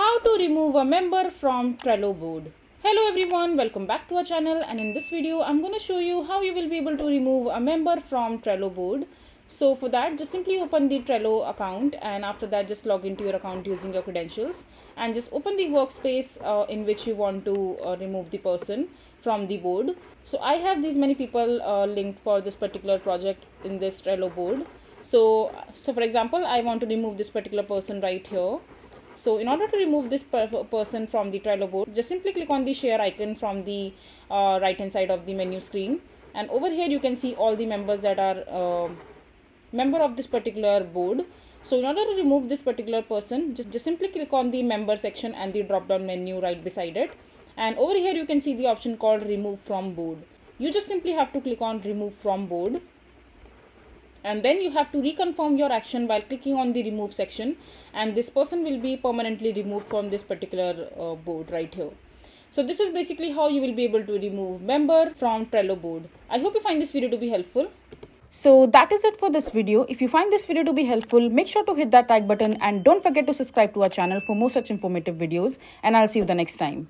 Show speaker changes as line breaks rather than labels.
How to remove a member from Trello board. Hello everyone, welcome back to our channel, and in this video I'm going to show you how you will be able to remove a member from Trello board. So for that, just simply open the Trello account, and after that just log into your account using your credentials and just open the workspace in which you want to remove the person from the board. So I have these many people linked for this particular project in this Trello board. So for example, I want to remove this particular person right here. So in order to remove this person from the Trello board, just simply click on the share icon from the right hand side of the menu screen, and over here you can see all the members that are member of this particular board. So in order to remove this particular person, just simply click on the member section and the drop down menu right beside it, and over here you can see the option called remove from board. You just simply have to click on remove from board, and then you have to reconfirm your action while clicking on the remove section, and this person will be permanently removed from this particular board right here. So this is basically how you will be able to remove member from Trello board. I hope you find this video to be helpful. So that is it for this video. If you find this video to be helpful, make sure to hit that like button and don't forget to subscribe to our channel for more such informative videos, and I'll see you the next time.